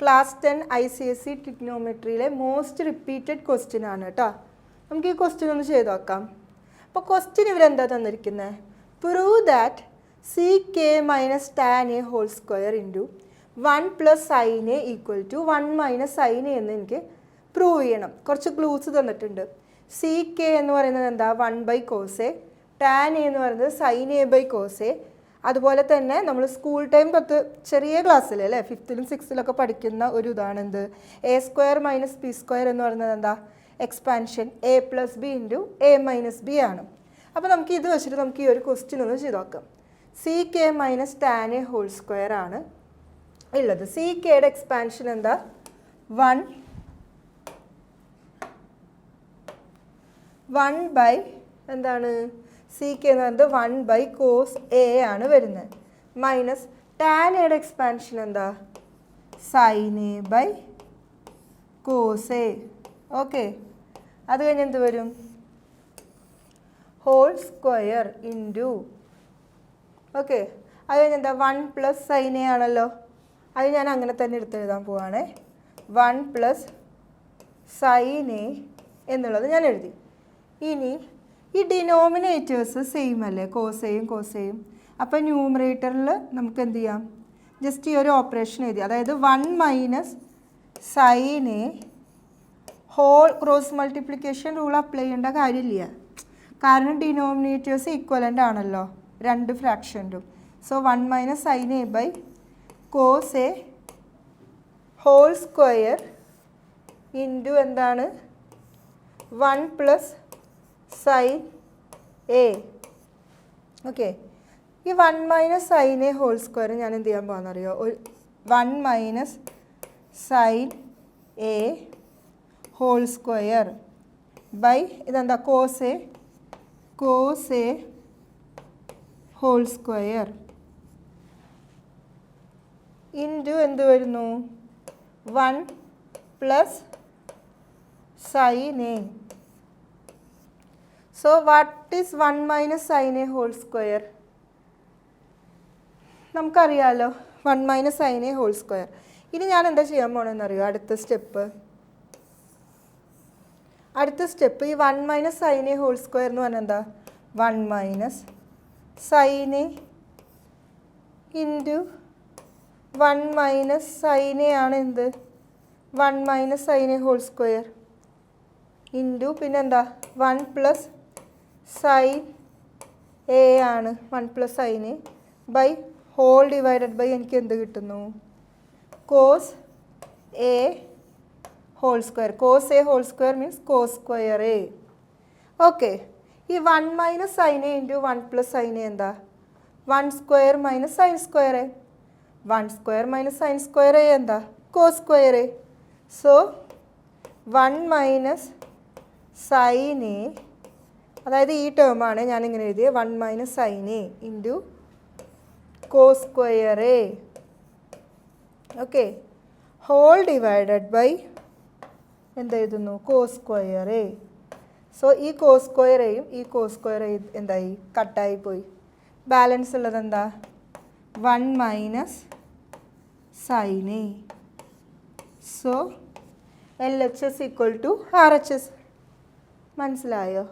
Class 10 ICSE ട്രിഗ്നോമെട്രിയിലെ most repeated question ആണ് കേട്ടോ. നമുക്ക് ഈ ക്വസ്റ്റ്യൻ ഒന്ന് ചെയ്ത് നോക്കാം. അപ്പോൾ ക്വസ്റ്റ്യൻ ഇവരെന്താ തന്നിരിക്കുന്നത്? Prove that CK minus tan A whole square into 1 plus sign A equal to 1 minus sign A എന്ന് എനിക്ക് പ്രൂവ് ചെയ്യണം. കുറച്ച് ക്ലൂസ് തന്നിട്ടുണ്ട്. CK എന്ന് പറയുന്നത് എന്താ? 1 by cos A. Tan A എന്ന് പറയുന്നത് sine A by cos A. അതുപോലെ തന്നെ നമ്മൾ സ്കൂൾ ടൈം ചെറിയ ക്ലാസ്സിൽ അല്ലേ 5th-ലും 6th-ലൊക്കെ പഠിക്കുന്ന ഒരു ഇതാണ് എന്ത്? A square minus B square എന്ന് പറയുന്നത് എന്താ? Expansion A plus B into A minus B ആണ്. അപ്പോൾ നമുക്ക് ഇത് വെച്ചിട്ട് നമുക്ക് ഈ ഒരു ക്വസ്റ്റ്യൻ ഒന്ന് ചെയ്ത് നോക്കാം. CK minus tan A whole square ആണ് ഉള്ളത്. CKയുടെ എക്സ്പാൻഷൻ എന്താ? 1 ബൈ എന്താണ്? CK എന്ന് പറയുന്നത് 1 ബൈ കോസ് എ ആണ് വരുന്നത്. മൈനസ് ടാൻ എയുടെ എക്സ്പാൻഷൻ എന്താ? Sine A by cos A. Okay, അത് കഴിഞ്ഞ് എന്ത് വരും? Whole square into. ഓക്കെ, അത് കഴിഞ്ഞ് എന്താ? 1 പ്ലസ് സൈൻ എ ആണല്ലോ. അത് ഞാൻ അങ്ങനെ തന്നെ എടുത്തെഴുതാൻ പോവാണേ. 1 പ്ലസ് സൈൻ എ എന്നുള്ളത് ഞാൻ എഴുതി. ഇനി ഈ ഡിനോമിനേറ്റേഴ്സ് സെയിം അല്ലേ? കോസയും കോസയും. അപ്പോൾ ന്യൂമറേറ്ററിൽ നമുക്ക് എന്ത് ചെയ്യാം? ജസ്റ്റ് ഈ ഒരു ഓപ്പറേഷൻ എഴുതി. അതായത് 1 minus sign A whole cross multiplication rule apply ചെയ്യേണ്ട കാര്യമില്ല. കാരണം ഡിനോമിനേറ്റേഴ്സ് ഈക്വലൻ്റ് ആണല്ലോ രണ്ട് ഫ്രാക്ഷൻ്റും. So 1 minus sign A by cos A whole square into എന്താണ്? 1 പ്ലസ് സൈൻ എ. ഓക്കെ, ഈ 1 minus sign A whole square ഞാൻ എന്ത് ചെയ്യാൻ പോകുന്നറിയോ? 1 minus sign A whole square by ഇതെന്താ? Cos A whole square into എന്ത് വരുന്നു? 1 plus sign A. So what is 1 minus sin a whole square? നമുക്കറിയാമല്ലോ 1 minus sign A whole square. ഇനി ഞാൻ എന്താ ചെയ്യാൻ പോകണമെന്നറിയോ? അടുത്ത സ്റ്റെപ്പ് ഈ 1 minus sign A whole square എന്ന് പറഞ്ഞാൽ എന്താ? 1 minus sign A into 1 minus sign A ആണ് എന്ത്? 1 minus sign A whole square into പിന്നെന്താ? 1 പ്ലസ് സൈൻ എ ആണ്. 1 plus sign A by whole divided by എനിക്ക് എന്ത് കിട്ടുന്നു? Cos A whole square. Cos A whole square means cos square A. Okay, ഈ 1 minus sign A into 1 plus sign A എന്താ? 1 square minus sin square A. 1 square minus sin square A എന്താ? Cos square A. So 1 minus sign A, അതായത് ഈ ടേമാണ് ഞാനിങ്ങനെ എഴുതിയത്. 1 minus sign A into cos square A. Okay, whole divided by എന്തെഴുതുന്നു? Cos square A. So ഈ cos square എയും ഈ കോസ് സ്ക്വയർ എ എന്തായി? കട്ടായി പോയി. ബാലൻസ് ഉള്ളത് എന്താ? 1 minus sign A. So LHS equal to RHS. മനസ്സിലായോ?